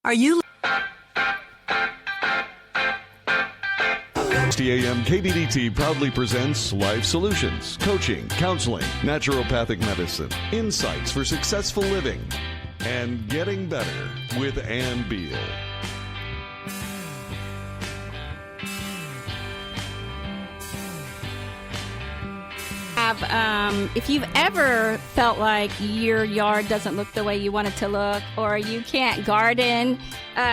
Are you? AM KBDT proudly presents Life Solutions, coaching, counseling, naturopathic medicine, insights for successful living, and getting better with Ann Beal. If you've ever felt like your yard doesn't look the way you want it to look, or you can't garden,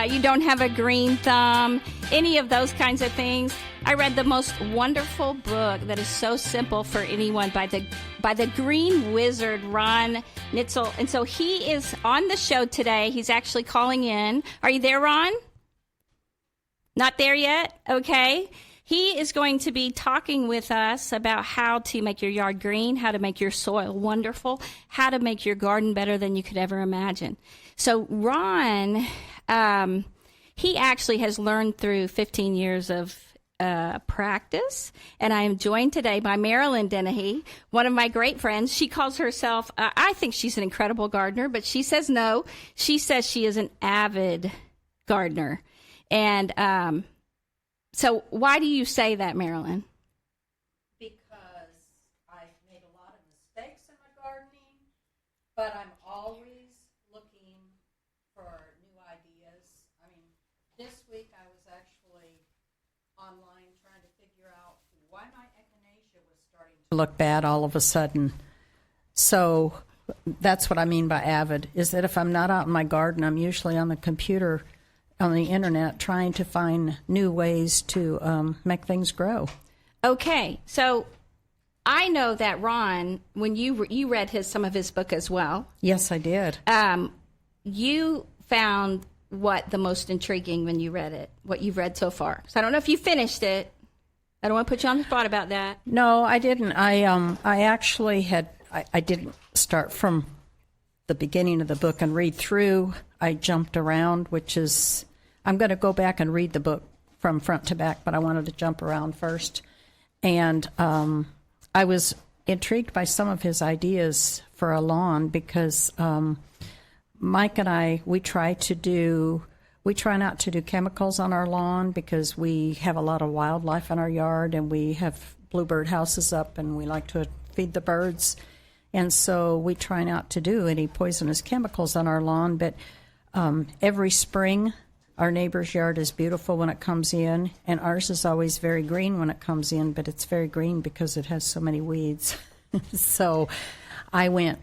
you don't have a green thumb, any of those kinds of things, I read the most wonderful book that is so simple for anyone by the Green Wizard, Ron Neitzel. And so he is on the show today. He's actually calling in. Are you there, Ron? Not there yet? Okay. He is going to be talking with us about how to make your yard green, how to make your soil wonderful, how to make your garden better than you could ever imagine. So Ron, he actually has learned through 15 years of practice, and I am joined today by Marilyn Dennehey, one of my great friends. She calls herself, I think she's an incredible gardener, but she says no. She says she is an avid gardener. And so why do you say that, Marilyn? Because I've made a lot of mistakes in my gardening, but I'm always looking for new ideas. I mean, this week I was actually online trying to figure out why my echinacea was starting to look bad all of a sudden. So that's what I mean by avid, is that if I'm not out in my garden, I'm usually on the computer, on the internet, trying to find new ways to make things grow. Okay, so I know that Ron, when you read some of his book as well. Yes, I did. You found what the most intriguing when you read it, what you've read so far. So I don't know if you finished it. I don't want to put you on the spot about that. No, I didn't. I actually had. I didn't start from the beginning of the book and read through. I jumped around, which is. I'm going to go back and read the book from front to back, but I wanted to jump around first. And I was intrigued by some of his ideas for a lawn because Mike and I, we try not to do chemicals on our lawn because we have a lot of wildlife in our yard, and we have bluebird houses up, and we like to feed the birds. And so we try not to do any poisonous chemicals on our lawn, but every spring, our neighbor's yard is beautiful when it comes in, and ours is always very green when it comes in, but it's very green because it has so many weeds. So I when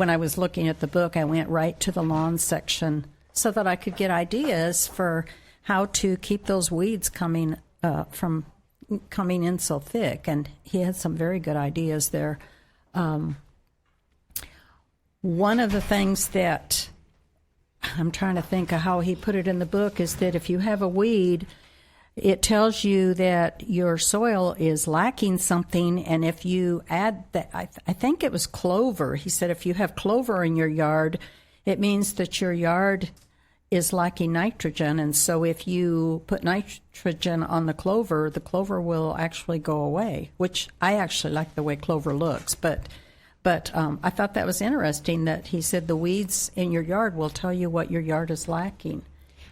I was looking at the book, I went right to the lawn section so that I could get ideas for how to keep those weeds coming in so thick, and he had some very good ideas there. One of the things that I'm trying to think of how he put it in the book is that if you have a weed, it tells you that your soil is lacking something, and if you add that, I think it was clover. He said if you have clover in your yard, it means that your yard is lacking nitrogen, and so if you put nitrogen on the clover will actually go away, which I actually like the way clover looks, but I thought that was interesting that he said the weeds in your yard will tell you what your yard is lacking.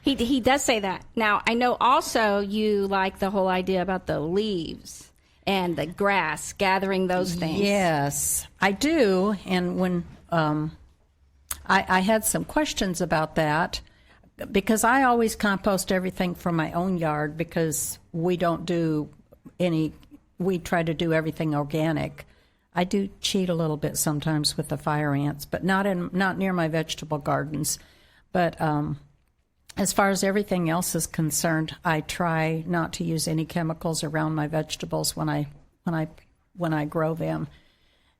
He does say that. Now, I know also you like the whole idea about the leaves and the grass, gathering those things. Yes, I do. And when I had some questions about that, because I always compost everything from my own yard because we try to do everything organic. I do cheat a little bit sometimes with the fire ants, but not near my vegetable gardens. But as far as everything else is concerned, I try not to use any chemicals around my vegetables when I grow them.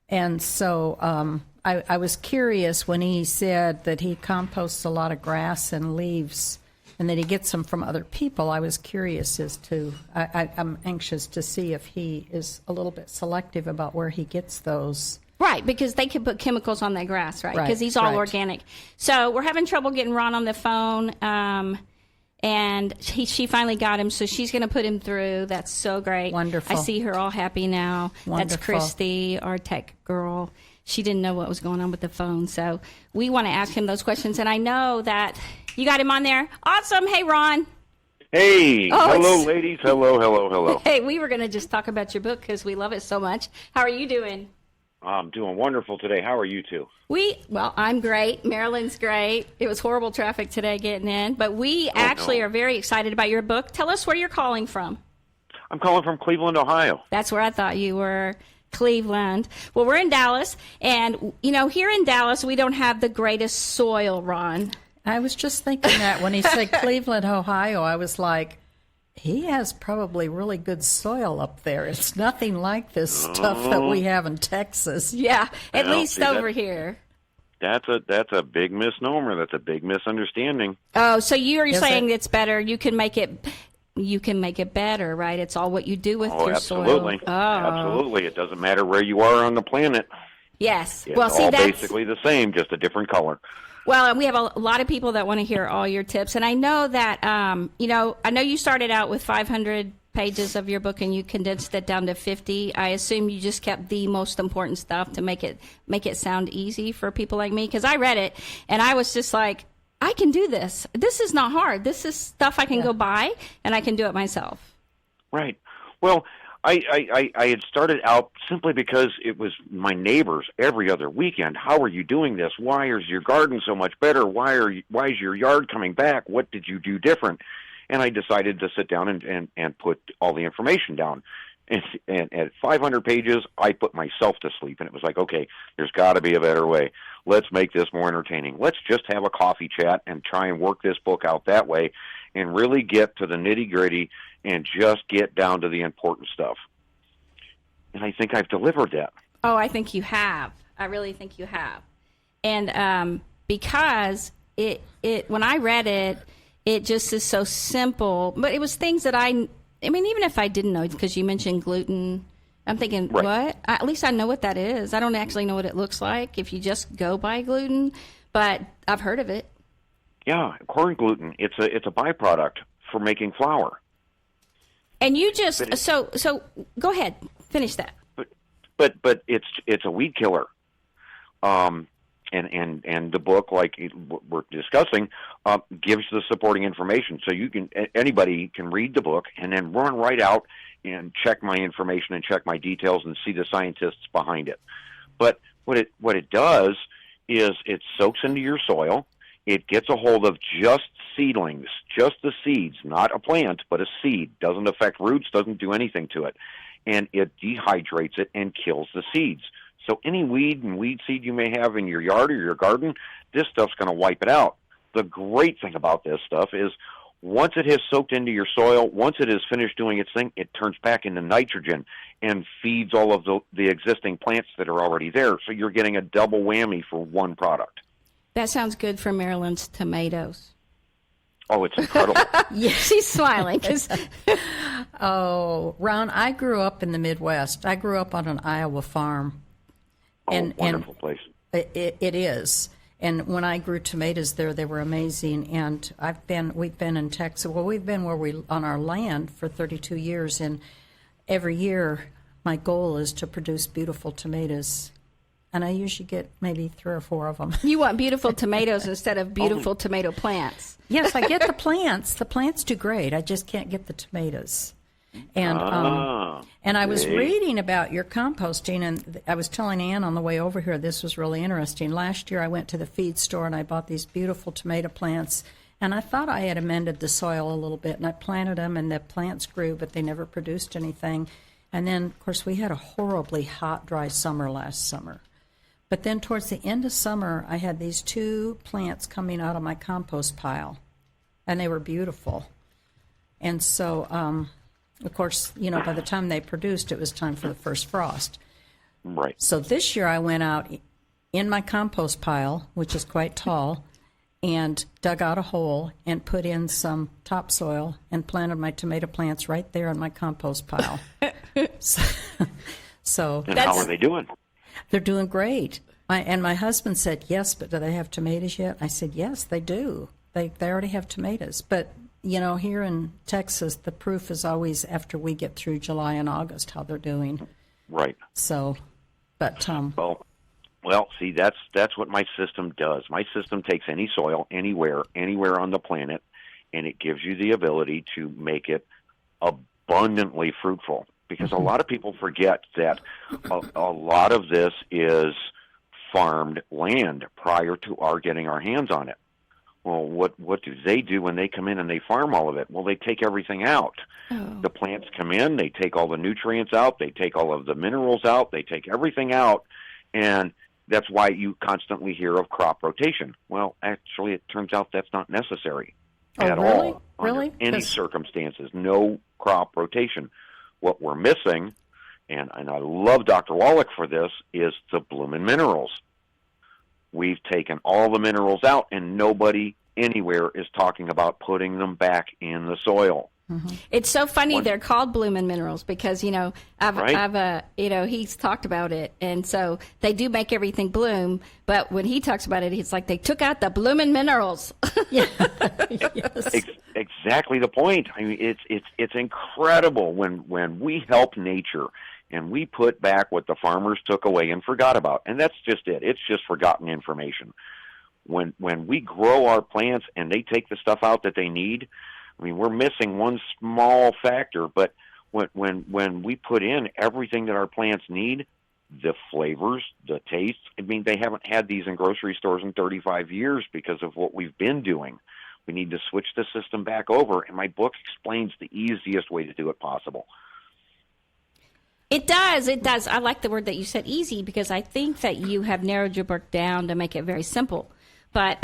And so I was curious when he said that he composts a lot of grass and leaves, and that he gets them from other people. I was curious as to, I'm anxious to see if he is a little bit selective about where he gets those. Right, because they could put chemicals on that grass, right? Because he's all organic. So we're having trouble getting Ron on the phone, and she finally got him, so she's going to put him through. That's so great. Wonderful. I see her all happy now. Wonderful. That's Christy, our tech girl. She didn't know what was going on with the phone, so we want to ask him those questions. And I know that You got him on there? Awesome. Hey, Ron. Hey, Oh, hello, ladies. Hello. Hey, we were going to just talk about your book because we love it so much. How are you doing? I'm doing wonderful today. How are you two? Well, I'm great. Marilyn's great. It was horrible traffic today getting in, but we actually are very excited about your book. Tell us where you're calling from. I'm calling from Cleveland, Ohio. That's where I thought you were. Cleveland. Well, we're in Dallas, and, here in Dallas, we don't have the greatest soil, Ron. I was just thinking that when he said Cleveland, Ohio, I was like, he has probably really good soil up there. It's nothing like this stuff that we have in Texas. Yeah, at least over here. That's a big misnomer. That's a big misunderstanding. Oh, so you're saying it's better. You can make it better, right? It's all what you do with your absolutely. soil. Oh, absolutely. It doesn't matter where you are on the planet. Yes. It's well, see, all that's basically the same, just a different color. Well, and we have a lot of people that want to hear all your tips. And I know that, I know you started out with 500 pages of your book and you condensed it down to 50. I assume you just kept the most important stuff to make it sound easy for people like me. Because I read it and I was just like, I can do this. This is not hard. This is stuff I can go buy and I can do it myself. Right. Well, I had started out simply because it was my neighbors every other weekend. How are you doing this? Why is your garden so much better? Why is your yard coming back? What did you do different? And I decided to sit down and put all the information down. And at 500 pages, I put myself to sleep. And it was like, okay, there's got to be a better way. Let's make this more entertaining. Let's just have a coffee chat and try and work this book out that way and really get to the nitty-gritty and just get down to the important stuff. And I think I've delivered that. Oh, I think you have. I really think you have. And because it when I read it, it just is so simple. But it was things that I mean, even if I didn't know, because you mentioned gluten, I'm thinking, what? At least I know what that is. I don't actually know what it looks like if you just go by gluten, but I've heard of it. Yeah, corn gluten. It's a byproduct for making flour. And you just so go ahead, finish that. But it's a weed killer. And the book, like we're discussing, gives the supporting information. So anybody can read the book and then run right out and check my information and check my details and see the scientists behind it. But what it does is it soaks into your soil. It gets a hold of just seedlings, just the seeds, not a plant, but a seed. Doesn't affect roots, doesn't do anything to it. And it dehydrates it and kills the seeds. So any weed and weed seed you may have in your yard or your garden, this stuff's going to wipe it out. The great thing about this stuff is once it has soaked into your soil, once it has finished doing its thing, it turns back into nitrogen and feeds all of the existing plants that are already there. So you're getting a double whammy for one product. That sounds good for Marilyn's tomatoes. Oh, it's incredible. Yeah, she's smiling. Oh, Ron, I grew up in the Midwest. I grew up on an Iowa farm. Wonderful place. It is. And when I grew tomatoes there, they were amazing. And we've been in Texas. Well, we've been on our land for 32 years. And every year, my goal is to produce beautiful tomatoes. And I usually get maybe 3 or 4 of them. You want beautiful tomatoes instead of beautiful tomato plants. Yes, I get the plants. The plants do great. I just can't get the tomatoes. And I was reading about your composting, and I was telling Ann on the way over here, this was really interesting. Last year I went to the feed store and I bought these beautiful tomato plants, and I thought I had amended the soil a little bit, and I planted them, and the plants grew, but they never produced anything. And then, of course, we had a horribly hot, dry summer last summer. But then towards the end of summer, I had these 2 plants coming out of my compost pile, and they were beautiful. And so, of course, by the time they produced, it was time for the first frost. Right. So this year I went out in my compost pile, which is quite tall, and dug out a hole and put in some topsoil and planted my tomato plants right there in my compost pile. So and how are they doing? They're doing great. My husband said, yes, but do they have tomatoes yet? I said, yes, they do. They already have tomatoes. But, here in Texas, the proof is always after we get through July and August how they're doing. Right. So, but... Well, Well, see, that's what my system does. My system takes any soil, anywhere on the planet, and it gives you the ability to make it abundantly fruitful. Because a lot of people forget that a lot of this is farmed land prior to our getting our hands on it. Well, what do they do when they come in and they farm all of it? Well, they take everything out. Oh. The plants come in, they take all the nutrients out, they take all of the minerals out, they take everything out, and that's why you constantly hear of crop rotation. Well, actually, it turns out that's not necessary at really? all. Really? Under any circumstances, no crop rotation. What we're missing, and I love Dr. Wallach for this, is the bloomin' minerals. We've taken all the minerals out, and nobody anywhere is talking about putting them back in the soil. Mm-hmm. It's so funny they're called bloomin' minerals because, Right. he's talked about it. And so they do make everything bloom. But when he talks about it, it's like they took out the bloomin' minerals. Yes. Exactly the point. I mean, it's incredible when we help nature and we put back what the farmers took away and forgot about. And that's just it. It's just forgotten information. When we grow our plants and they take the stuff out that they need, I mean, we're missing one small factor, but when we put in everything that our plants need, the flavors, the tastes, I mean, they haven't had these in grocery stores in 35 years because of what we've been doing. We need to switch the system back over, and my book explains the easiest way to do it possible. It does. I like the word that you said, easy, because I think that you have narrowed your book down to make it very simple. But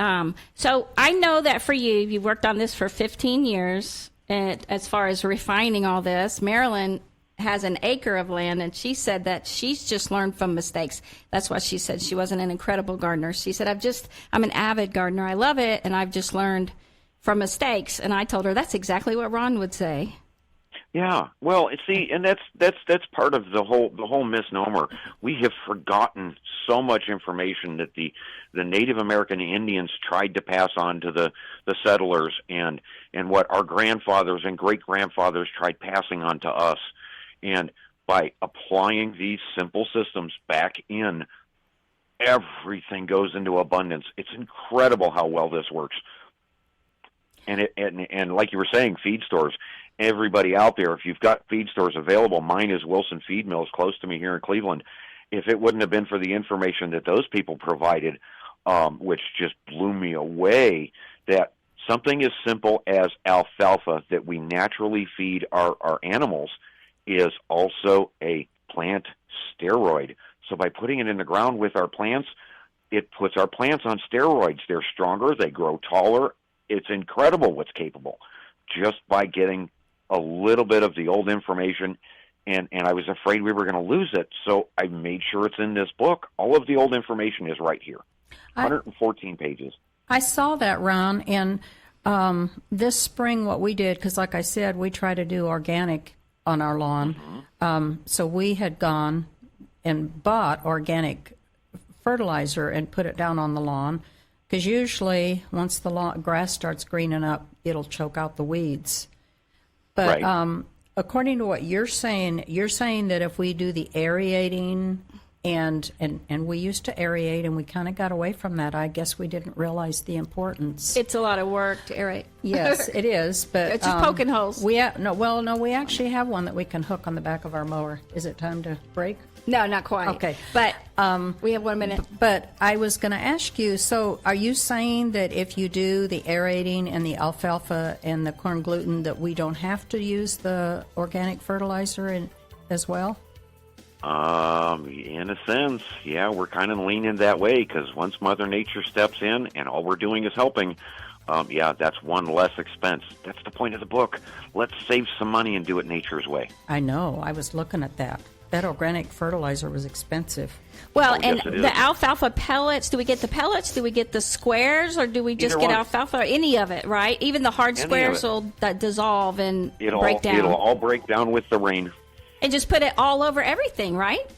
so I know that for you, you've worked on this for 15 years. And as far as refining all this, Marilyn has an acre of land, and she said that she's just learned from mistakes. That's what she said. She wasn't an incredible gardener. She said, I'm an avid gardener. I love it, and I've just learned from mistakes. And I told her that's exactly what Ron would say. Yeah, well, see, and that's part of the whole misnomer. We have forgotten so much information that the Native American Indians tried to pass on to the settlers, and what our grandfathers and great grandfathers tried passing on to us. And by applying these simple systems back in, everything goes into abundance. It's incredible how well this works. And like you were saying, feed stores. Everybody out there, if you've got feed stores available, mine is Wilson Feed Mills close to me here in Cleveland. If it wouldn't have been for the information that those people provided, which just blew me away, that something as simple as alfalfa that we naturally feed our animals is also a plant steroid. So by putting it in the ground with our plants, it puts our plants on steroids. They're stronger, they grow taller. It's incredible what's capable just by getting a little bit of the old information, and I was afraid we were going to lose it, so I made sure it's in this book. All of the old information is right here, 114 pages. I saw that, Ron, and this spring what we did, because like I said, we try to do organic on our lawn, so we had gone and bought organic fertilizer and put it down on the lawn, because usually once the grass starts greening up, it'll choke out the weeds. But right. According to what you're saying that if we do the aerating, and we used to aerate, and we kind of got away from that. I guess we didn't realize the importance. It's a lot of work to aerate. Yes, it is. But it's just poking holes. We actually have one that we can hook on the back of our mower. Is it time to break? No, not quite. Okay. But we have 1 minute. But I was going to ask you, so are you saying that if you do the aerating and the alfalfa and the corn gluten, that we don't have to use the organic fertilizer as well? In a sense, yeah, we're kind of leaning that way, because once Mother Nature steps in and all we're doing is helping, that's one less expense. That's the point of the book. Let's save some money and do it nature's way. I know. I was looking at that. That organic fertilizer was expensive. Well, yes, the alfalfa pellets, do we get the pellets? Do we get the squares? Or do we just get alfalfa? Or any of it, right? Even the hard squares will dissolve and break down. It'll all break down with the rain. And just put it all over everything, right?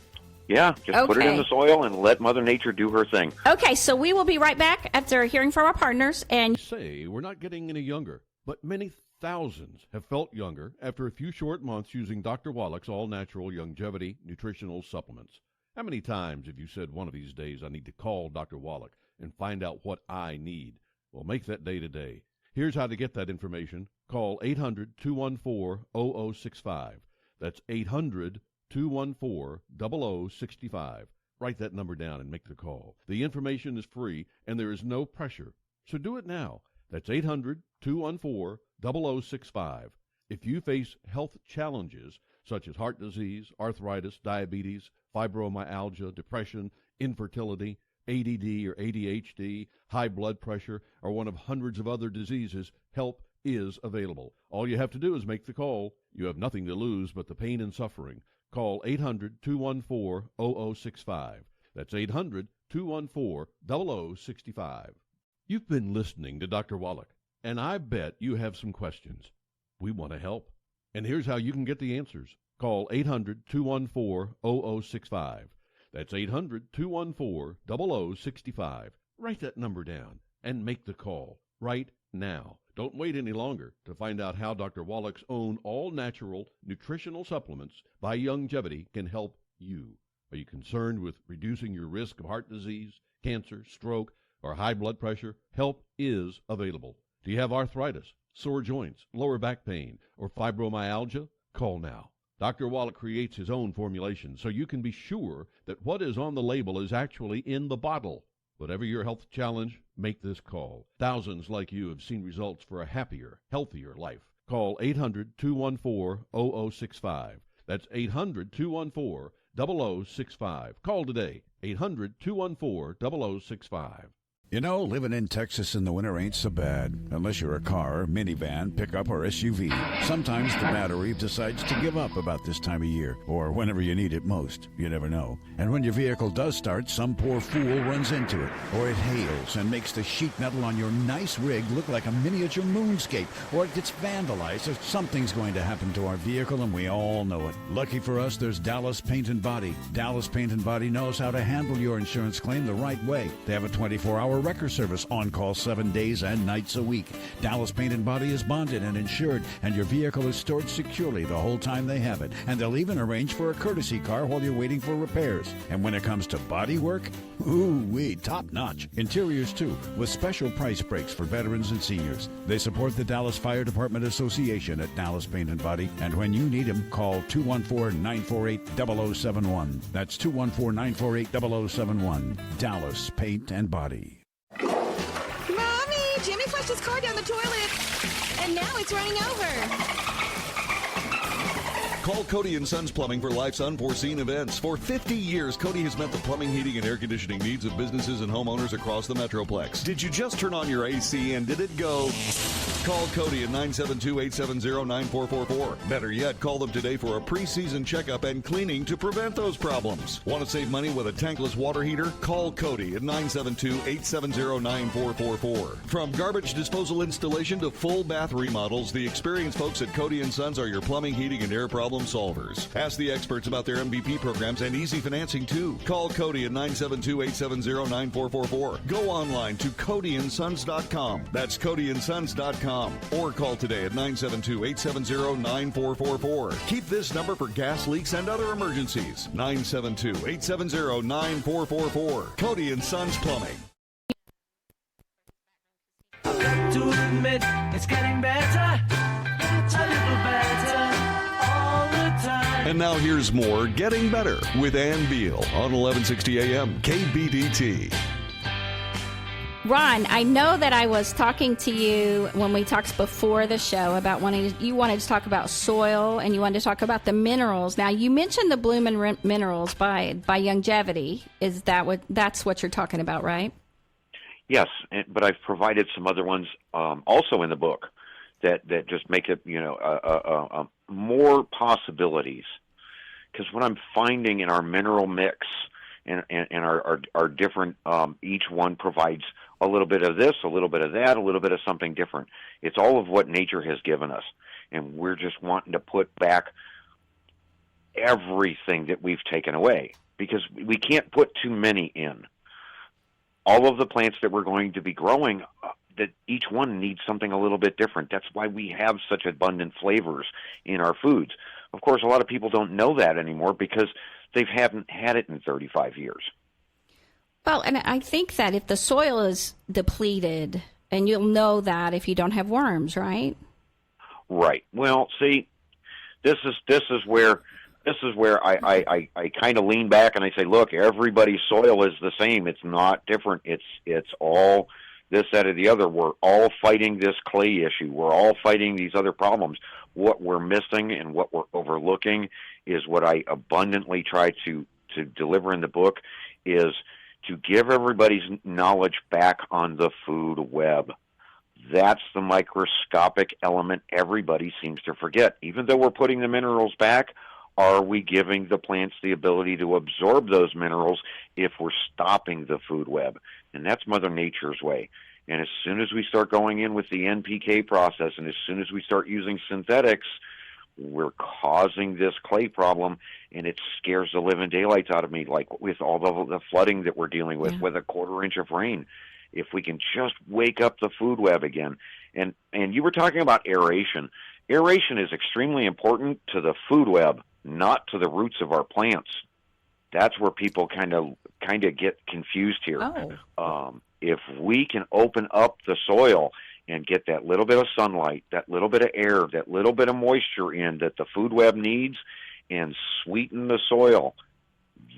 Yeah, just put it in the soil and let Mother Nature do her thing. Okay, so we will be right back after hearing from our partners. And say we're not getting any younger, but many thousands have felt younger after a few short months using Dr. Wallach's all-natural longevity nutritional supplements. How many times have you said one of these days I need to call Dr. Wallach and find out what I need? Well, make that day today. Here's how to get that information. Call 800-214-0065. That's 800-214-0065. Write that number down and make the call. The information is free, and there is no pressure. So do it now. That's 800-214-0065. If you face health challenges such as heart disease, arthritis, diabetes, fibromyalgia, depression, infertility, ADD or ADHD, high blood pressure, or one of hundreds of other diseases, help is available. All you have to do is make the call. You have nothing to lose but the pain and suffering. Call 800-214-0065. That's 800-214-0065. You've been listening to Dr. Wallach, and I bet you have some questions. We want to help. And here's how you can get the answers. Call 800-214-0065. That's 800-214-0065. Write that number down and make the call right now. Don't wait any longer to find out how Dr. Wallach's own all-natural nutritional supplements by Youngevity can help you. Are you concerned with reducing your risk of heart disease, cancer, stroke, or high blood pressure? Help is available. Do you have arthritis, sore joints, lower back pain, or fibromyalgia? Call now. Dr. Wallach creates his own formulation so you can be sure that what is on the label is actually in the bottle. Whatever your health challenge, make this call. Thousands like you have seen results for a happier, healthier life. Call 800-214-0065. That's 800-214-0065. Call today. 800-214-0065. You know, living in Texas in the winter ain't so bad, unless you're a car, minivan, pickup, or SUV. Sometimes the battery decides to give up about this time of year, or whenever you need it most. You never know. And when your vehicle does start, some poor fool runs into it, or it hails and makes the sheet metal on your nice rig look like a miniature moonscape, or it gets vandalized, or something's going to happen to our vehicle, and we all know it. Lucky for us, there's Dallas Paint and Body. Dallas Paint and Body knows how to handle your insurance claim the right way. They have a 24-hour wrecker service, on call 7 days and nights a week. Dallas Paint and Body is bonded and insured, and your vehicle is stored securely the whole time they have it. And they'll even arrange for a courtesy car while you're waiting for repairs. And when it comes to body work, ooh-wee, top-notch. Interiors, too, with special price breaks for veterans and seniors. They support the Dallas Fire Department Association at Dallas Paint and Body. And when you need them, call 214-948-0071. That's 214-948-0071. Dallas Paint and Body. Mommy, Jimmy flushed his car down the toilet, and now it's running over. Call Cody & Sons Plumbing for life's unforeseen events. For 50 years, Cody has met the plumbing, heating, and air conditioning needs of businesses and homeowners across the Metroplex. Did you just turn on your AC and did it go? Call Cody at 972-870-9444. Better yet, call them today for a pre-season checkup and cleaning to prevent those problems. Want to save money with a tankless water heater? Call Cody at 972-870-9444. From garbage disposal installation to full bath remodels, the experienced folks at Cody & Sons are your plumbing, heating, and air problem solvers. Ask the experts about their MVP programs and easy financing, too. Call Cody at 972-870-9444. Go online to CodyandSons.com. That's CodyandSons.com. Or call today at 972-870-9444. Keep this number for gas leaks and other emergencies. 972-870-9444. Cody & Sons Plumbing. To admit it's getting better, a little better all the time. And now here's more Getting Better with Ann Beal on 1160 AM KBDT. Ron, I know that I was talking to you when we talked before the show about you wanted to talk about soil and you wanted to talk about the minerals. Now, you mentioned the Bloom and Minerals by Youngevity. Is that's what you're talking about, right? Yes, but I've provided some other ones also in the book that just make it more possibilities. Because what I'm finding in our mineral mix and our different, each one provides a little bit of this, a little bit of that, a little bit of something different. It's all of what nature has given us, and we're just wanting to put back everything that we've taken away because we can't put too many in. All of the plants that we're going to be growing, that each one needs something a little bit different. That's why we have such abundant flavors in our foods. Of course, a lot of people don't know that anymore because They haven't had it in 35 years. Well, and I think that if the soil is depleted, and you'll know that if you don't have worms, right? Right. Well, see, this is where I kind of lean back and I say, look, everybody's soil is the same. It's not different. It's all this, that, or the other. We're all fighting this clay issue. We're all fighting these other problems. What we're missing and what we're overlooking is what I abundantly try to deliver in the book is to give everybody's knowledge back on the food web. That's the microscopic element everybody seems to forget. Even though we're putting the minerals back, are we giving the plants the ability to absorb those minerals if we're stopping the food web? And that's Mother Nature's way. And as soon as we start going in with the NPK process, and as soon as we start using synthetics, we're causing this clay problem, and it scares the living daylights out of me, like with all the flooding that we're dealing with a quarter inch of rain. If we can just wake up the food web again. And you were talking about aeration. Aeration is extremely important to the food web, not to the roots of our plants. That's where people kind of get confused here. If we can open up the soil and get that little bit of sunlight, that little bit of air, that little bit of moisture in that the food web needs, and sweeten the soil,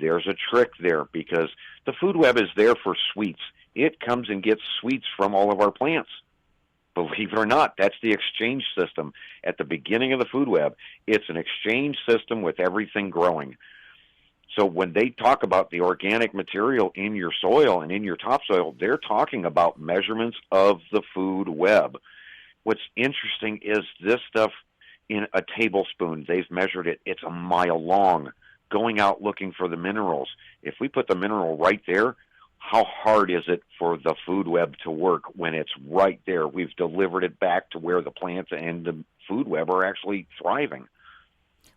there's a trick there, because the food web is there for sweets. It comes and gets sweets from all of our plants. Believe it or not, that's the exchange system. At the beginning of the food web, it's an exchange system with everything growing. So when they talk about the organic material in your soil and in your topsoil, they're talking about measurements of the food web. What's interesting is this stuff in a tablespoon, they've measured it. It's a mile long, going out looking for the minerals. If we put the mineral right there, how hard is it for the food web to work when it's right there? We've delivered it back to where the plants and the food web are actually thriving.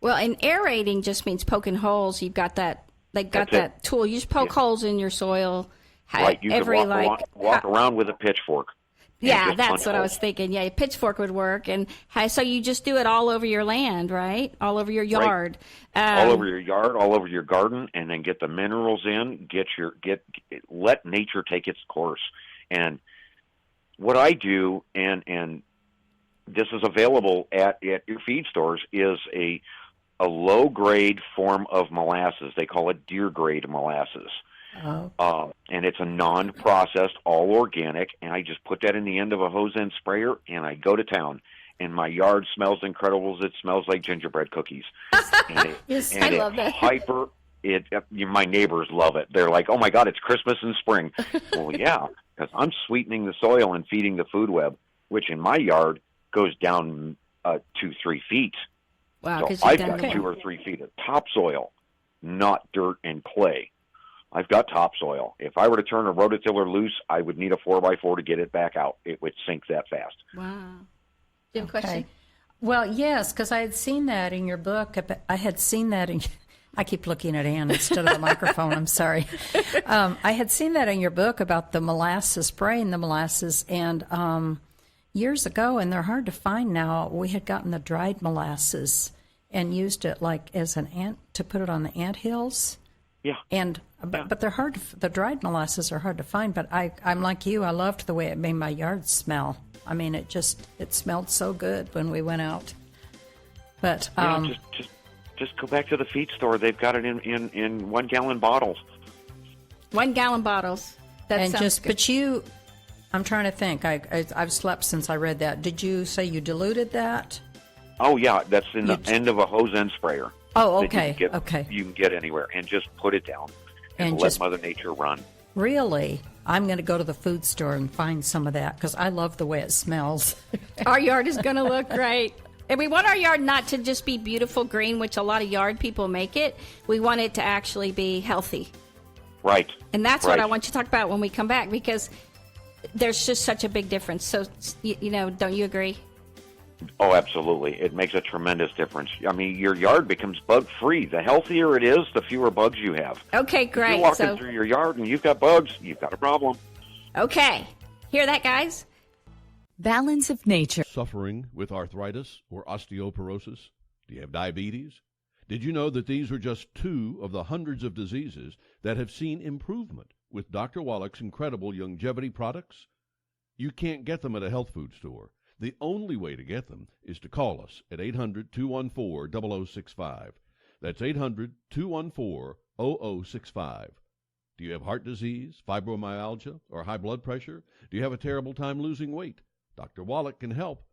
Well, and aerating just means poking holes. You've got that. They got that tool. You just poke holes in your soil. Right. You can walk around with a pitchfork. Yeah, that's what I was thinking. Yeah, a pitchfork would work. And so you just do it all over your land, right? All over your yard. Right. All over your yard, all over your garden, and then get the minerals in. Let nature take its course. And what I do, and this is available at your feed stores, is a low-grade form of molasses. They call it deer-grade molasses. Oh. And it's a non-processed, all organic, and I just put that in the end of a hose end sprayer, and I go to town. And my yard smells incredible. It smells like gingerbread cookies. And I love that. My neighbors love it. They're like, oh, my God, it's Christmas in spring. Well, yeah, because I'm sweetening the soil and feeding the food web, which in my yard goes down 2-3 feet. Wow, so I've got 2 or 3 feet of topsoil, not dirt and clay. I've got topsoil. If I were to turn a rototiller loose, I would need a 4x4 to get it back out. It would sink that fast. Wow. Do you have a question? Well, yes, because I had seen that in your book. I had seen that in... I keep looking at Ann instead of the microphone. I'm sorry. I had seen that in your book about the molasses, spraying the molasses, and years ago, and they're hard to find now, we had gotten the dried molasses and used it like as an ant to put it on the ant hills. Yeah. But they're hard. The dried molasses are hard to find. But I'm like you. I loved the way it made my yard smell. I mean, it smelled so good when we went out. But just go back to the feed store. They've got it in 1 gallon bottles. 1 gallon bottles. That sounds good. But I'm trying to think. I've slept since I read that. Did you say you diluted that? Oh yeah, that's in the end of a hose end sprayer. Oh, okay. You can get anywhere, and just put it down and let Mother Nature run. Really? I'm going to go to the food store and find some of that because I love the way it smells. Our yard is going to look great. And we want our yard not to just be beautiful green, which a lot of yard people make it. We want it to actually be healthy. Right. And that's what I want you to talk about when we come back, because there's just such a big difference. So, don't you agree? Oh, absolutely. It makes a tremendous difference. I mean, your yard becomes bug-free. The healthier it is, the fewer bugs you have. Okay, great. If you're walking through your yard and you've got bugs, you've got a problem. Okay. Hear that, guys? Balance of nature. Suffering with arthritis or osteoporosis? Do you have diabetes? Did you know that these are just 2 of the hundreds of diseases that have seen improvement with Dr. Wallach's incredible longevity products? You can't get them at a health food store. The only way to get them is to call us at 800-214-0065. That's 800-214-0065. Do you have heart disease, fibromyalgia, or high blood pressure? Do you have a terrible time losing weight? Dr. Wallach can help.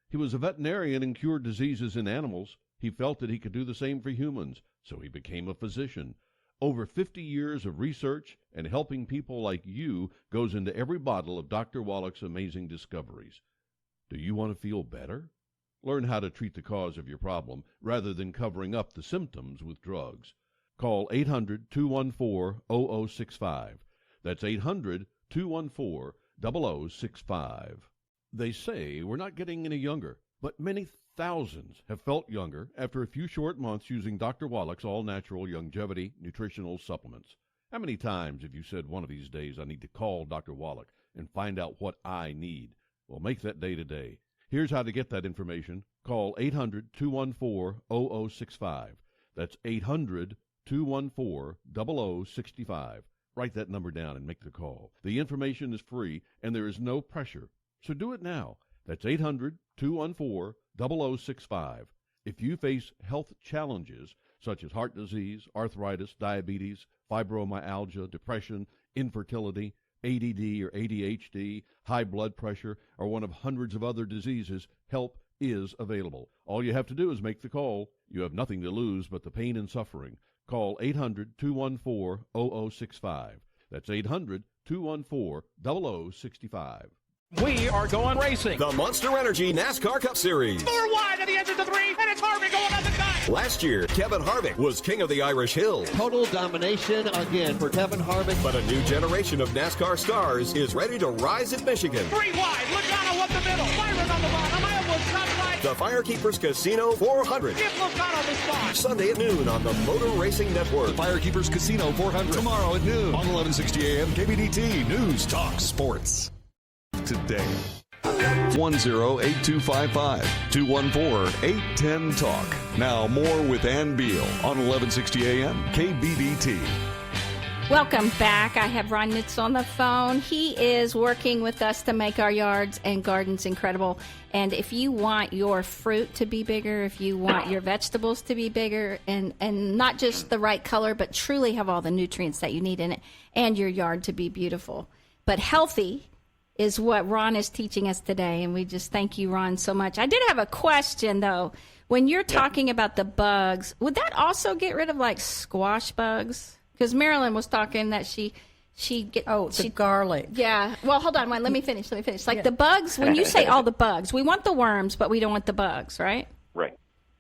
He was a veterinarian and cured diseases in animals. He felt that he could do the same for humans, so he became a physician. Over 50 years of research and helping people like you goes into every bottle of Dr. Wallach's amazing discoveries. Do you want to feel better? Learn how to treat the cause of your problem rather than covering up the symptoms with drugs. Call 800-214-0065. That's 800-214-0065. They say we're not getting any younger, but many thousands have felt younger after a few short months using Dr. Wallach's all-natural longevity nutritional supplements. How many times have you said one of these days, I need to call Dr. Wallach and find out what I need? Well, make that day today. Here's how to get that information. Call 800-214-0065. That's 800-214-0065. Write that number down and make the call. The information is free and there is no pressure. So do it now. That's 800-214-0065. If you face health challenges such as heart disease, arthritis, diabetes, fibromyalgia, depression, infertility, ADD or ADHD, high blood pressure, or one of hundreds of other diseases, help is available. All you have to do is make the call. You have nothing to lose but the pain and suffering. Call 800-214-0065. That's 800-214-0065. We are going racing. The Monster Energy NASCAR Cup Series. 4 wide at the edge of the 3, and it's Harvick going on the cut. Last year, Kevin Harvick was king of the Irish Hills. Total domination again for Kevin Harvick. But a new generation of NASCAR stars is ready to rise at Michigan. 3 wide, Logano up the middle, Byron on the bottom, Elwood top right. The Firekeepers Casino 400. Give Logano the spot. Sunday at noon on the Motor Racing Network. Firekeepers Casino 400. Tomorrow at noon on 1160 AM KBDT News Talk Sports. Today. 108255 214 Talk. Now more with Ann Beal on 1160 AM KBDT. Welcome back. I have Ron Neitzel on the phone. He is working with us to make our yards and gardens incredible. And if you want your fruit to be bigger, if you want your vegetables to be bigger, and not just the right color, but truly have all the nutrients that you need in it, and your yard to be beautiful, but healthy, is what Ron is teaching us today. And we just thank you, Ron, so much. I did have a question, though. When you're talking about the bugs, would that also get rid of, like, squash bugs? Because Marilyn was talking that she the garlic. Yeah. Well, hold on. Let me finish. Like the bugs, when you say all the bugs, we want the worms, but we don't want the bugs, right? Right.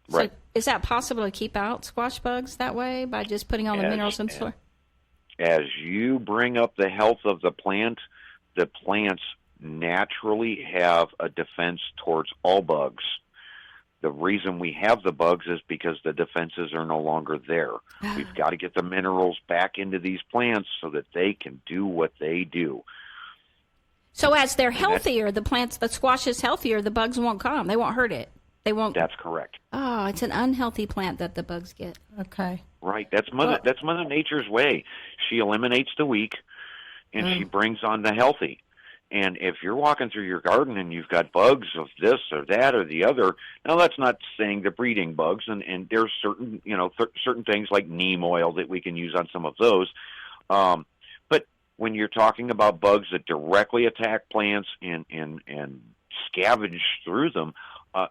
So is that possible to keep out squash bugs that way by just putting all the minerals in the soil? As you bring up the health of the plants naturally have a defense towards all bugs. The reason we have the bugs is because the defenses are no longer there. We've got to get the minerals back into these plants so that they can do what they do. So as they're healthier, the squash is healthier, the bugs won't come. They won't hurt it. They won't. That's correct. Oh, it's an unhealthy plant that the bugs get. Okay. Right. That's Mother Nature's way. She eliminates the weak, and she brings on the healthy. And if you're walking through your garden and you've got bugs of this or that or the other, now that's not saying the breeding bugs, and there's certain certain things like neem oil that we can use on some of those. But when you're talking about bugs that directly attack plants and scavenge through them,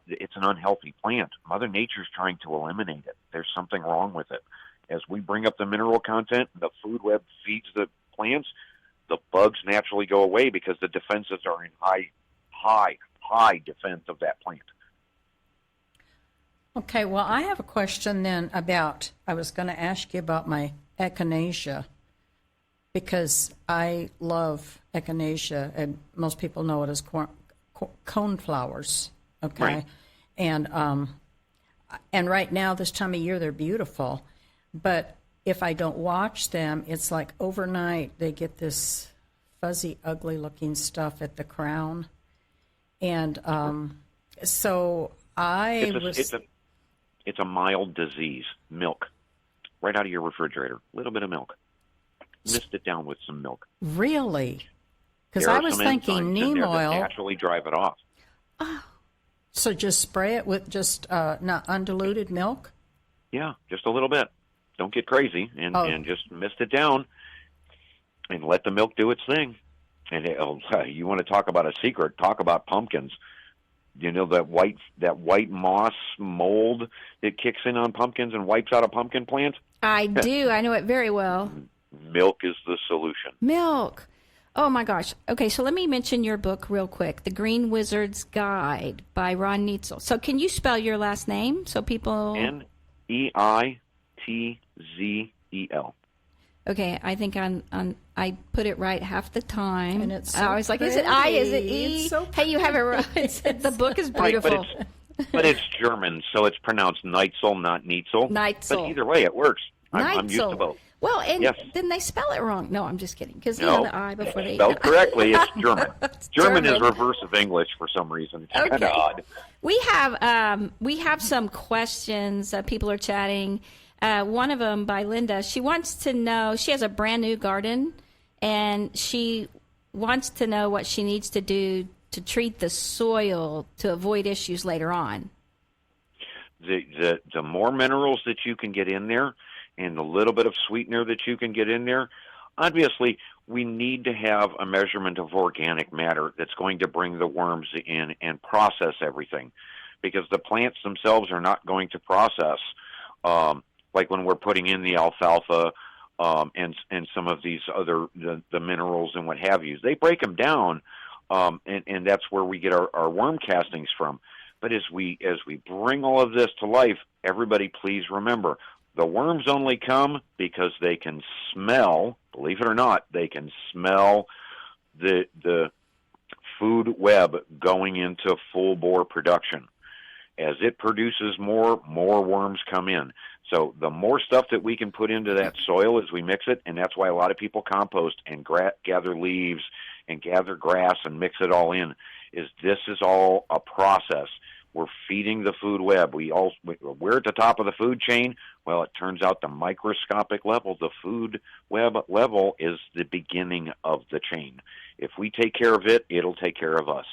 it's an unhealthy plant. Mother Nature's trying to eliminate it. There's something wrong with it. As we bring up the mineral content, the food web feeds the plants, the bugs naturally go away because the defenses are in high defense of that plant. Okay, well, I have a question then I was going to ask you about my echinacea, because I love echinacea, and most people know it as cone flowers, okay? Right. And right now, this time of year, they're beautiful, but if I don't watch them, it's like overnight they get this fuzzy, ugly-looking stuff at the crown. And so It's a mild disease. Milk. Right out of your refrigerator. A little bit of milk. Mist it down with some milk. Really? Because There I are was some thinking enzymes in neem there that oil. naturally drive it off. So just spray it with just not undiluted milk? Yeah, just a little bit. Don't get crazy, and just mist it down, and let the milk do its thing. And you want to talk about a secret? Talk about pumpkins. You know that white moss mold that kicks in on pumpkins and wipes out a pumpkin plant? I do. I know it very well. Milk is the solution. Milk. Oh, my gosh. Okay, so let me mention your book real quick, The Green Wizard's Guide by Ron Neitzel. So can you spell your last name so people... Neitzel. Okay, I think I put it right half the time. And it's I was like, is it I? Is it E? It's so hey, you have it right. The book is beautiful. Right, but it's German, so it's pronounced Neitzel, not Neitzel. Neitzel. But either way, it works. I'm used to both. Well, and yes. then they spell it wrong. No, I'm just kidding. Because no, the I before they spelled correctly. It's German. It's German is reverse of English for some reason. It's kind of odd. We have some questions. People are chatting. One of them by Linda. She wants to know. She has a brand new garden, and she wants to know what she needs to do to treat the soil to avoid issues later on. The more minerals that you can get in there, and the little bit of sweetener that you can get in there, obviously we need to have a measurement of organic matter that's going to bring the worms in and process everything, because the plants themselves are not going to process, like when we're putting in the alfalfa and some of these other the minerals and what have you. They break them down, and that's where we get our worm castings from. But as we bring all of this to life, everybody please remember, the worms only come because they can smell, believe it or not, they can smell the food web going into full bore production. As it produces more worms come in. So the more stuff that we can put into that soil as we mix it, and that's why a lot of people compost and gather leaves and gather grass and mix it all in, is this is all a process. We're feeding the food web. We're at the top of the food chain. Well, it turns out the microscopic level, the food web level, is the beginning of the chain. If we take care of it, it'll take care of us.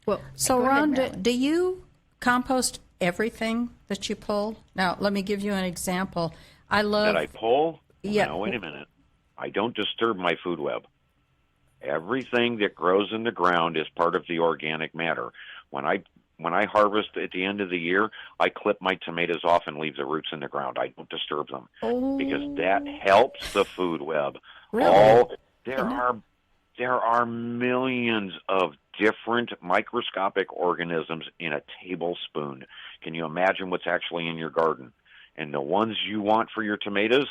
Well, so Ron, do you compost everything that you pull? Now, let me give you an example. That I pull? Yeah. No, wait a minute. I don't disturb my food web. Everything that grows in the ground is part of the organic matter. When I harvest at the end of the year, I clip my tomatoes off and leave the roots in the ground. I don't disturb them because that helps the food web. Really? There are millions of different microscopic organisms in a tablespoon. Can you imagine what's actually in your garden? And the ones you want for your tomatoes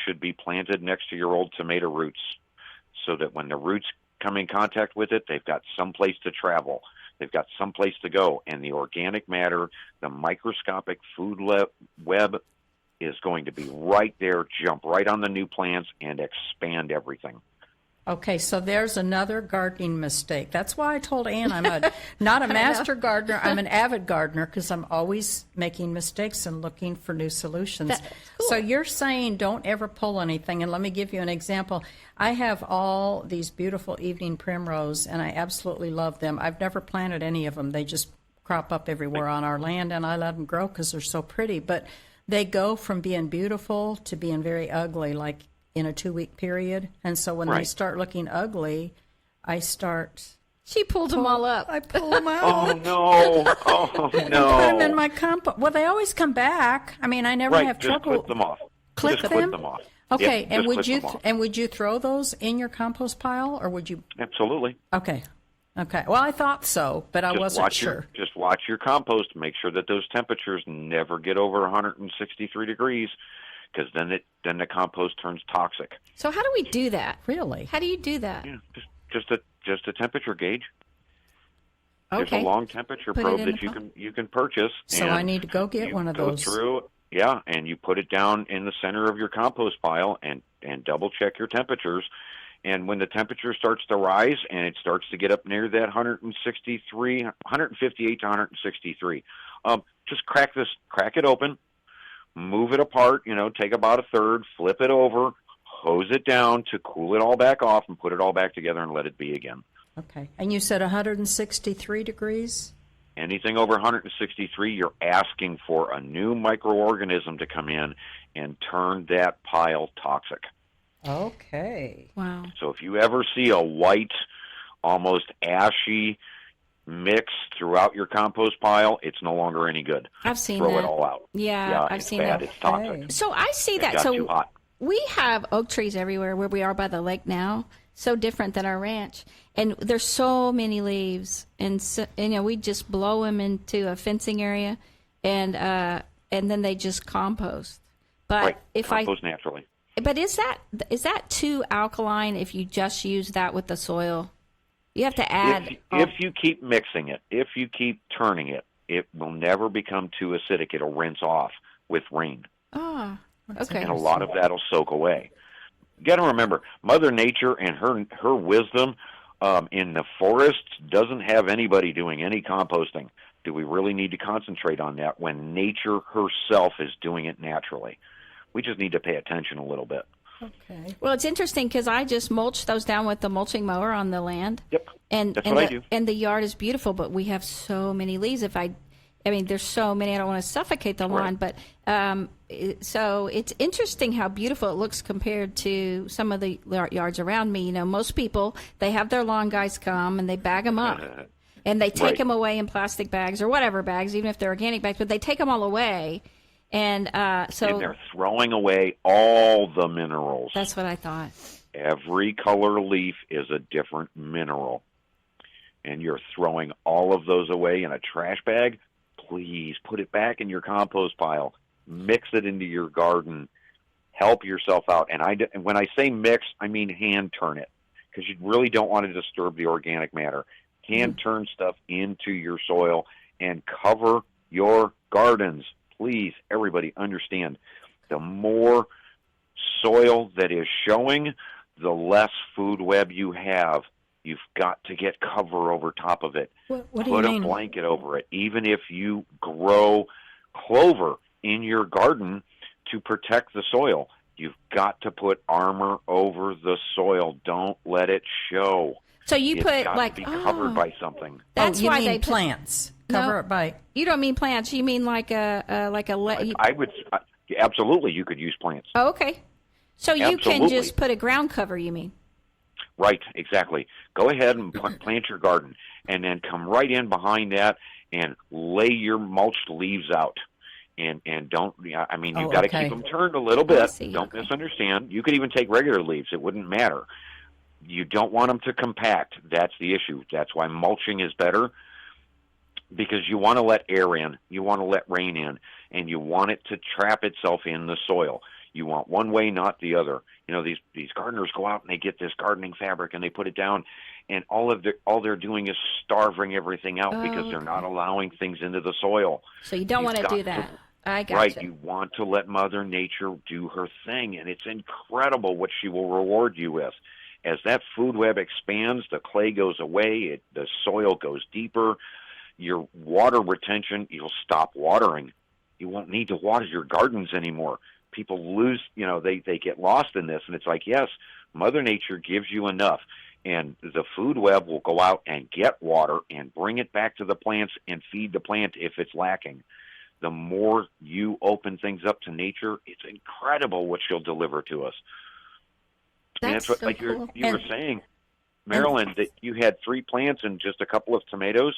should be planted next to your old tomato roots, so that when the roots come in contact with it, they've got some place to travel. They've got some place to go. And the organic matter, the microscopic food web, is going to be right there, jump right on the new plants, and expand everything. Okay, so there's another gardening mistake. That's why I told Ann I'm not a master gardener. I'm an avid gardener because I'm always making mistakes and looking for new solutions. That's cool. So you're saying don't ever pull anything. And let me give you an example. I have all these beautiful evening primrose, and I absolutely love them. I've never planted any of them. They just crop up everywhere on our land, and I let them grow because they're so pretty. But they go from being beautiful to being very ugly, like in a 2-week period. And so when they start looking ugly, I start... She pulled them all up. I pull them out. Oh, no. Oh, no. And put them in my compost. Well, they always come back. I mean, I never have just trouble. clip them off. Clip just them? Clip them off. Okay, yep, and would you throw those in your compost pile, or would you... Absolutely. Okay. Well, I thought so, but I wasn't sure. Just watch your compost. Make sure that those temperatures never get over 163 degrees, because then the compost turns toxic. So how do we do that? Really? How do you do that? Yeah, just a temperature gauge. Okay. There's a long temperature probe that you can purchase. So I need to go get one of those. And you put it down in the center of your compost pile and double check your temperatures. And when the temperature starts to rise and it starts to get up near that 158 to 163, just crack it open, move it apart, take about a third, flip it over, hose it down to cool it all back off, and put it all back together and let it be again. Okay. And you said 163 degrees? Anything over 163, you're asking for a new microorganism to come in and turn that pile toxic. Okay. Wow. So if you ever see a white, almost ashy mix throughout your compost pile, it's no longer any good. I've seen Throw that. it all out. Yeah, I've it's seen bad. that. It's toxic. So I see that. Got too hot. We have oak trees everywhere where we are by the lake now. So different than our ranch, and there's so many leaves, and so, we just blow them into a fencing area, and then they just compost. But right. if compost naturally. But is that too alkaline if you just use that with the soil? You have to add. If you keep mixing it, if you keep turning it, it will never become too acidic. It'll rinse off with rain. Oh, okay. And a lot of that will soak away. You got to remember, Mother Nature and her wisdom in the forests doesn't have anybody doing any composting. Do we really need to concentrate on that when nature herself is doing it naturally? We just need to pay attention a little bit. Okay. Well, it's interesting because I just mulch those down with the mulching mower on the land. Yep. And that's what I do. And the yard is beautiful, but we have so many leaves. There's so many. I don't want to suffocate the lawn, but so it's interesting how beautiful it looks compared to some of the yards around me. Most people, they have their lawn guys come and they bag them up. And they take them away in plastic bags or whatever bags, even if they're organic bags, but they take them all away. And and they're throwing away all the minerals. That's what I thought. Every color leaf is a different mineral. And you're throwing all of those away in a trash bag. Please put it back in your compost pile. Mix it into your garden. Help yourself out. And when I say mix, I mean hand turn it, because you really don't want to disturb the organic matter. Hand turn stuff into your soil and cover your gardens. Please, everybody, understand. The more soil that is showing, the less food web you have. You've got to get cover over top of it. What do Put you a mean? blanket over it. Even if you grow clover in your garden to protect the soil, you've got to put armor over the soil. Don't let it show. So you It's put got to be covered by something. That's you why mean they plants. Cover it by. You don't mean plants. You mean like I would absolutely. You could use plants. Oh, okay. So you can Absolutely. just put a ground cover. You mean? Right, exactly. Go ahead and plant your garden, and then come right in behind that and lay your mulched leaves out. And don't. I mean, you've got to keep them turned a little bit. Don't misunderstand. You could even take regular leaves. It wouldn't matter. You don't want them to compact. That's the issue. That's why mulching is better, because you want to let air in, you want to let rain in, and you want it to trap itself in the soil. You want one way, not the other. These gardeners go out and they get this gardening fabric and they put it down, and all they're doing is starving everything out because they're not allowing things into the soil. So you don't want to do that. I got Right, you want to let Mother Nature do her thing, and it's incredible what she will reward you with. As that food web expands, the clay goes away, the soil goes deeper, your water retention, you'll stop watering. You won't need to water your gardens anymore. People lose, they get lost in this, and it's like, yes, Mother Nature gives you enough, and the food web will go out and get water and bring it back to the plants and feed the plant if it's lacking. The more you open things up to nature, it's incredible what she'll deliver to us. That's what, so like cool. you were saying, Marilyn, that you had 3 plants and just a couple of tomatoes.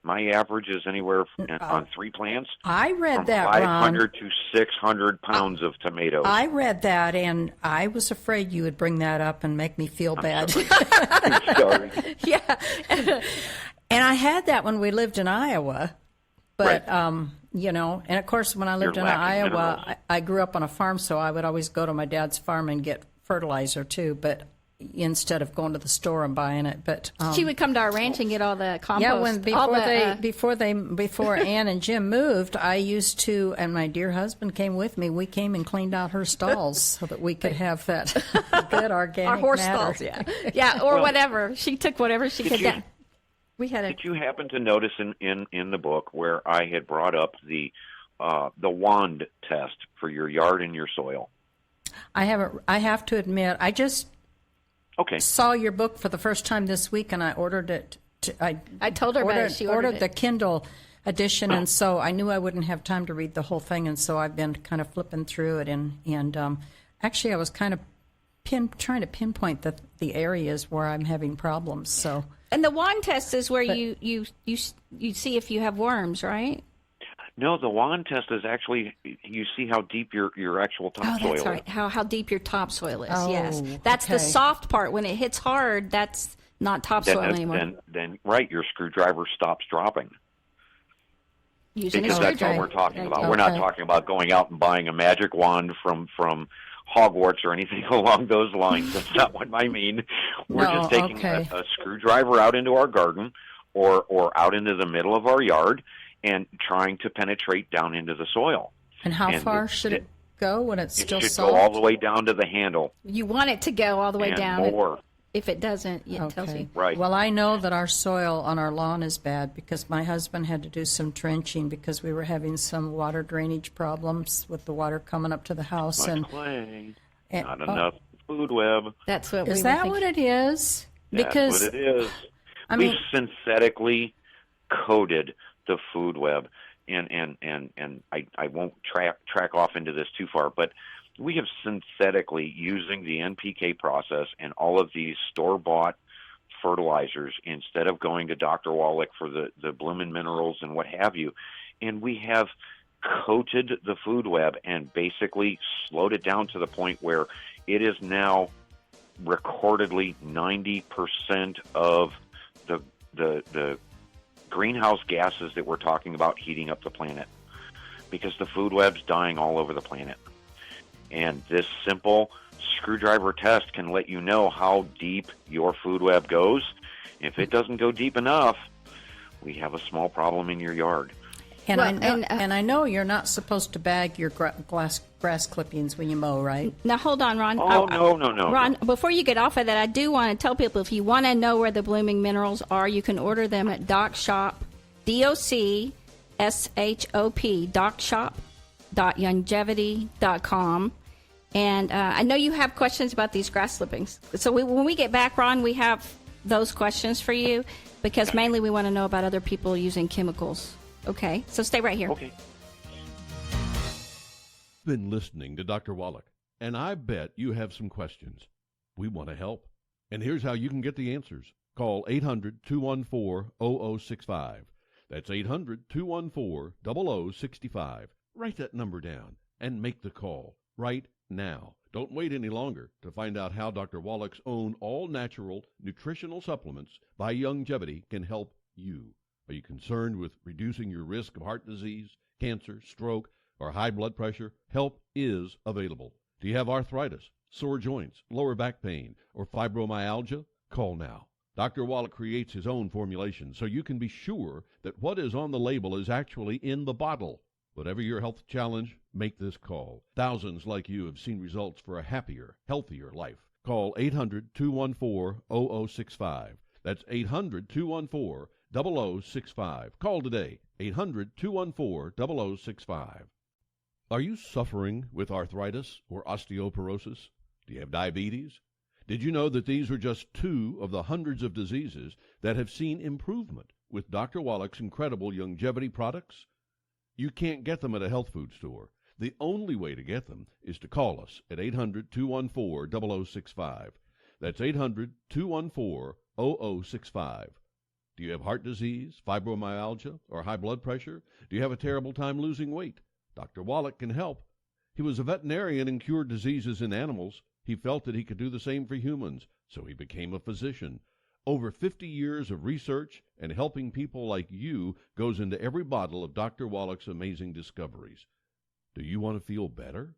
My average is anywhere on 3 plants. I read from that, 500 to 600 pounds of tomatoes. I read that, and I was afraid you would bring that up and make me feel bad. I'm sorry. Yeah. And I had that when we lived in Iowa. But, right. And of course, when I lived in Iowa, I grew up on a farm, so I would always go to my dad's farm and get fertilizer too. But instead of going to the store and buying it. But she would come to our ranch and get all the compost. Yeah, before Ann and Jim moved, I used to, and my dear husband came with me. We came and cleaned out her stalls so that we could have that good organic our horse matter. stalls, yeah, or whatever. She took whatever she could get. Did you happen to notice in the book where I had brought up the wand test for your yard and your soil? I haven't. I have to admit, I just saw your book for the first time this week, and I ordered it. I told her about it. She ordered the Kindle edition, and so I knew I wouldn't have time to read the whole thing, and so I've been kind of flipping through it, and actually I was kind of trying to pinpoint the areas where I'm having problems. So. And the wand test is where you see if you have worms, right? No, the wand test is actually you see how deep your actual topsoil that's right. is. How deep your topsoil is. Oh, yes, that's the soft part. When it hits hard, that's not topsoil anymore. Then right, your screwdriver stops dropping. Because that's what we're talking about. We're not talking about going out and buying a magic wand from Hogwarts or anything along those lines. That's not what I mean. We're just taking a screwdriver out into our garden or out into the middle of our yard and trying to penetrate down into the soil. And how far should it go when it's still soft? It should go all the way down to the handle. You want it to go all the way down. More. If it doesn't, it tells you. Right. Well, I know that our soil on our lawn is bad because my husband had to do some trenching because we were having some water drainage problems with the water coming up to the house. Clay. Not enough food web. That's what is that what it is? That's what it is. We've synthetically coated the food web, and I won't track off into this too far, but we have synthetically, using the NPK process and all of these store-bought fertilizers, instead of going to Dr. Wallach for the blooming minerals and what have you, and we have coated the food web and basically slowed it down to the point where it is now recordedly 90% of the greenhouse gases that we're talking about heating up the planet, because the food web's dying all over the planet. And this simple screwdriver test can let you know how deep your food web goes. If it doesn't go deep enough, we have a small problem in your yard. And I know you're not supposed to bag your grass clippings when you mow, right? Now, hold on, Ron. Oh, no. Ron, before you get off of that, I do want to tell people, if you want to know where the blooming minerals are, you can order them at DocShop, DocShop, docshop.longevity.com. And I know you have questions about these grass clippings. So when we get back, Ron, we have those questions for you, because mainly we want to know about other people using chemicals. Okay, so stay right here. Okay. Been listening to Dr. Wallach, and I bet you have some questions. We want to help. And here's how you can get the answers. Call 800-214-0065. That's 800-214-0065. Write that number down and make the call right now. Don't wait any longer to find out how Dr. Wallach's own all-natural nutritional supplements by Longevity can help you. Are you concerned with reducing your risk of heart disease, cancer, stroke, or high blood pressure? Help is available. Do you have arthritis, sore joints, lower back pain, or fibromyalgia? Call now. Dr. Wallach creates his own formulation so you can be sure that what is on the label is actually in the bottle. Whatever your health challenge, make this call. Thousands like you have seen results for a happier, healthier life. Call 800-214-0065. That's 800-214-0065. Call today, 800-214-0065. Are you suffering with arthritis or osteoporosis? Do you have diabetes? Did you know that these are just two of the hundreds of diseases that have seen improvement with Dr. Wallach's incredible longevity products? You can't get them at a health food store. The only way to get them is to call us at 800-214-0065. That's 800-214-0065. Do you have heart disease, fibromyalgia, or high blood pressure? Do you have a terrible time losing weight? Dr. Wallach can help. He was a veterinarian and cured diseases in animals. He felt that he could do the same for humans, so he became a physician. Over 50 years of research and helping people like you goes into every bottle of Dr. Wallach's amazing discoveries. Do you want to feel better?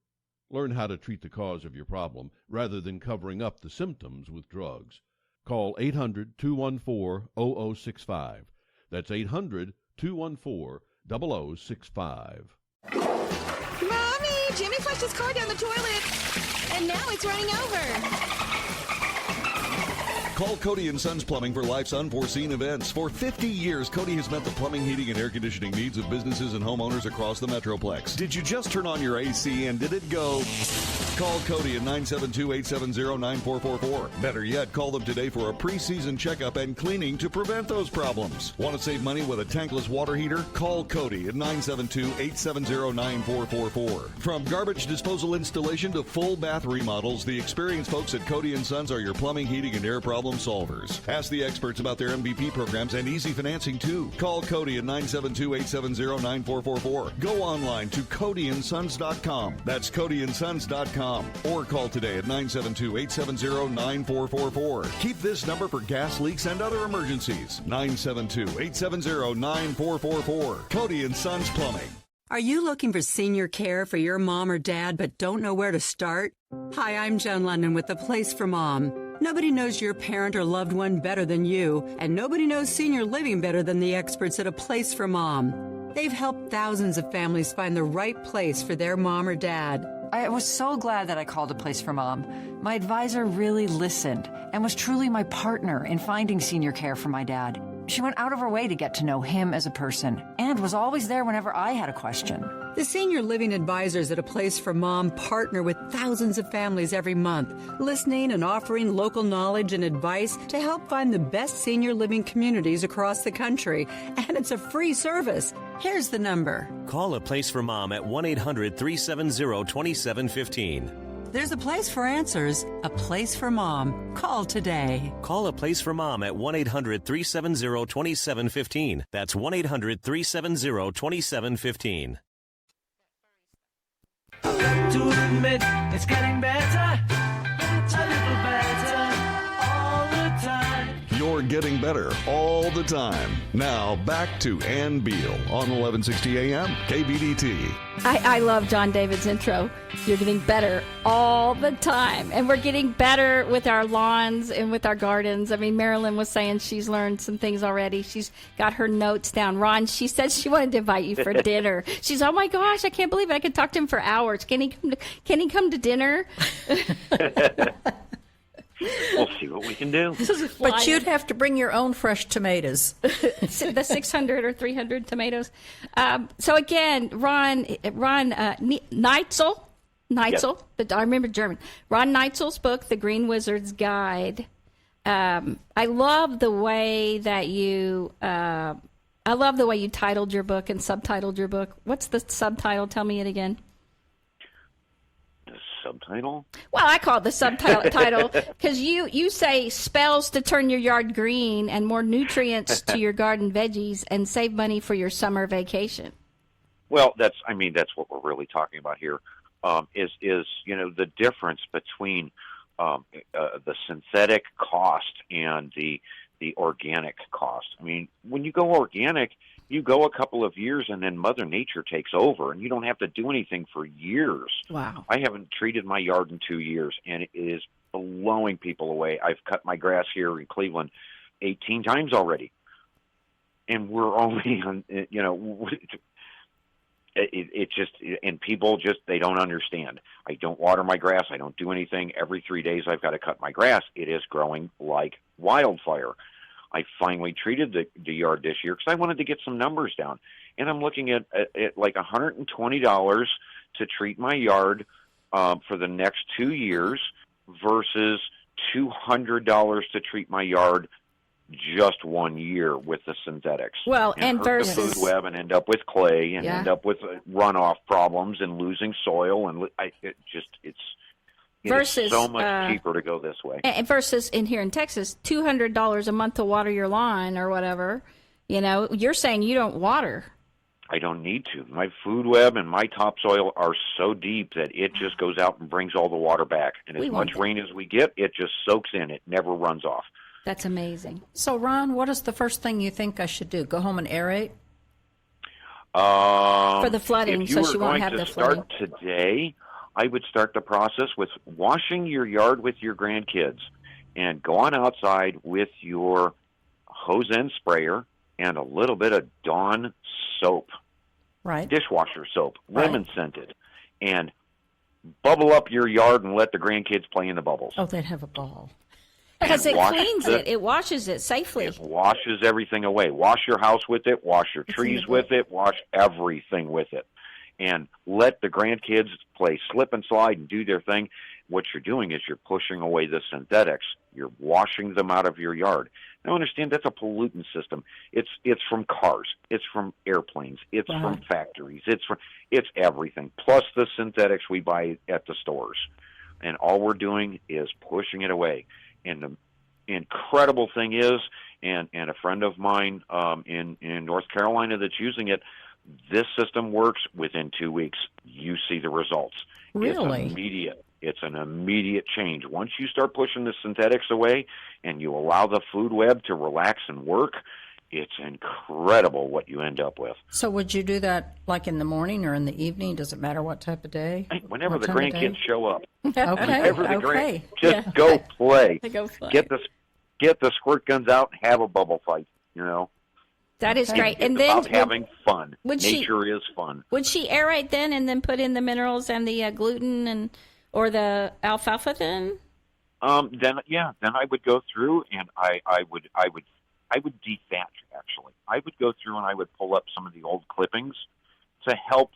Learn how to treat the cause of your problem rather than covering up the symptoms with drugs. Call 800-214-0065. That's 800-214-0065. Mommy, Jimmy flushed his car down the toilet, and now it's running over. Call Cody & Sons Plumbing for life's unforeseen events. For 50 years, Cody has met the plumbing, heating, and air conditioning needs of businesses and homeowners across the Metroplex. Did you just turn on your AC and did it go? Call Cody at 972-870-9444. Better yet, call them today for a pre-season checkup and cleaning to prevent those problems. Want to save money with a tankless water heater? Call Cody at 972-870-9444. From garbage disposal installation to full bath remodels, the experienced folks at Cody & Sons are your plumbing, heating, and air problem solvers. Ask the experts about their MVP programs and easy financing, too. Call Cody at 972-870-9444. Go online to CodyandSons.com. That's CodyandSons.com. Or call today at 972-870-9444. Keep this number for gas leaks and other emergencies. 972-870-9444. Cody & Sons Plumbing. Are you looking for senior care for your mom or dad but don't know where to start? Hi, I'm Joan London with The Place for Mom. Nobody knows your parent or loved one better than you, and nobody knows senior living better than the experts at A Place for Mom. They've helped thousands of families find the right place for their mom or dad. I was so glad that I called A Place for Mom. My advisor really listened and was truly my partner in finding senior care for my dad. She went out of her way to get to know him as a person and was always there whenever I had a question. The senior living advisors at A Place for Mom partner with thousands of families every month, listening and offering local knowledge and advice to help find the best senior living communities across the country. And it's a free service. Here's the number. Call A Place for Mom at 1-800-370-2715. There's a place for answers, A Place for Mom. Call today. Call A Place for Mom at 1-800-370-2715. That's 1-800-370-2715. I've got to admit, it's getting better, a little better, all the time. You're getting better all the time. Now, back to Ann Beal on 1160 AM, KBDT. I love John David's intro. You're getting better all the time. And we're getting better with our lawns and with our gardens. I mean, Marilyn was saying she's learned some things already. She's got her notes down. Ron, she said she wanted to invite you for dinner. She's, oh my gosh, I can't believe it. I could talk to him for hours. Can he come to dinner? We'll see what we can do. But you'd have to bring your own fresh tomatoes. The 600 or 300 tomatoes. So again, Ron Neitzel, Yes. but I remember German. Ron Neitzel's book, The Green Wizard's Guide. I love the way that you titled your book and subtitled your book. What's the subtitle? Tell me it again. Subtitle? Well, I call it the subtitle because you say spells to turn your yard green and more nutrients to your garden veggies and save money for your summer vacation. Well, that's what we're really talking about here. Is the difference between the synthetic cost and the organic cost. I mean, when you go organic, you go a couple of years and then Mother Nature takes over and you don't have to do anything for years. Wow. I haven't treated my yard in 2 years and it is blowing people away. I've cut my grass here in Cleveland 18 times already. And we're only on, it just, and people just, they don't understand. I don't water my grass. I don't do anything. Every 3 days I've got to cut my grass. It is growing like wildfire. I finally treated the yard this year because I wanted to get some numbers down. And I'm looking at like $120 to treat my yard for the next 2 years versus $200 to treat my yard just 1 year with the synthetics. Well, and versus the food web and end up with clay and end up with runoff problems and losing soil and versus so much cheaper to go this way. And versus in here in Texas, $200 a month to water your lawn or whatever. You're saying you don't water. I don't need to. My food web and my topsoil are so deep that it just goes out and brings all the water back. And as much rain as we get, it just soaks in. It never runs off. That's amazing. So, Ron, what is the first thing you think I should do? Go home and aerate? For the flooding, so she won't have the flooding. If you were going to start today, I would start the process with washing your yard with your grandkids, and go on outside with your hose end sprayer and a little bit of Dawn soap, right? Dishwasher soap, lemon scented, and bubble up your yard and let the grandkids play in the bubbles. Oh, they'd have a ball. Because it cleans it. It washes it safely. It washes everything away. Wash your house with it. Wash your trees with it. Wash everything with it. And let the grandkids play slip and slide and do their thing. What you're doing is you're pushing away the synthetics. You're washing them out of your yard. Now, understand that's a pollutant system. It's from cars. It's from airplanes. It's from factories. It's everything. Plus the synthetics we buy at the stores. And all we're doing is pushing it away. And the incredible thing is, and a friend of mine in North Carolina that's using it, this system works within 2 weeks. You see the results. Really? It's immediate. It's an immediate change. Once you start pushing the synthetics away and you allow the food web to relax and work, it's incredible what you end up with. So would you do that like in the morning or in the evening? Does it matter what type of day? Whenever the grandkids show up. Okay. Just go play. Go play. Get the squirt guns out and have a bubble fight, you know. That is great. It's and then about having fun. Nature is fun. Would she aerate then and then put in the minerals and the gluten or the alfalfa then? Then I would go through and I would dethatch, actually. I would go through and I would pull up some of the old clippings to help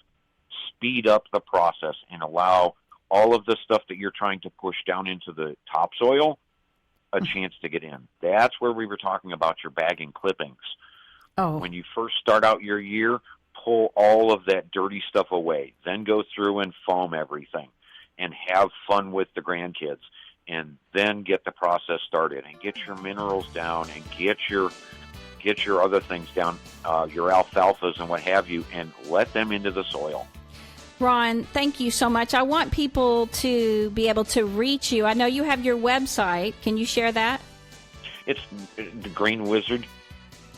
speed up the process and allow all of the stuff that you're trying to push down into the topsoil a chance to get in. That's where we were talking about your bagging clippings. Oh. When you first start out your year, pull all of that dirty stuff away. Then go through and foam everything and have fun with the grandkids. And then get the process started and get your minerals down and get your other things down, your alfalfas and what have you, and let them into the soil. Ron, thank you so much. I want people to be able to reach you. I know you have your website. Can you share that? It's The Green Wizard.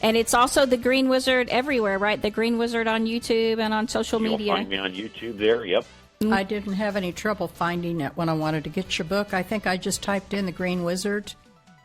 And it's also The Green Wizard everywhere, right? The Green Wizard on YouTube and on social media. You'll find me on YouTube there, yep. I didn't have any trouble finding it when I wanted to get your book. I think I just typed in The Green Wizard,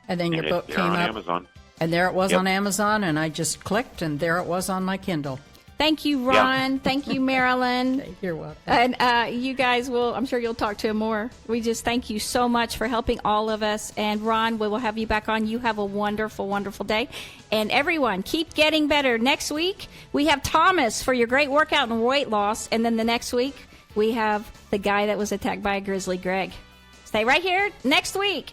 and then your book came on up. Amazon. And there it was on Amazon, and I just clicked, and there it was on my Kindle. Thank you, Ron. Yeah. Thank you, Marilyn. You're welcome. And you guys will, I'm sure you'll talk to him more. We just thank you so much for helping all of us. And Ron, we will have you back on. You have a wonderful, wonderful day. And everyone, keep getting better. Next week, we have Thomas for your great workout and weight loss. And then the next week, we have the guy that was attacked by a grizzly, Greg. Stay right here next week.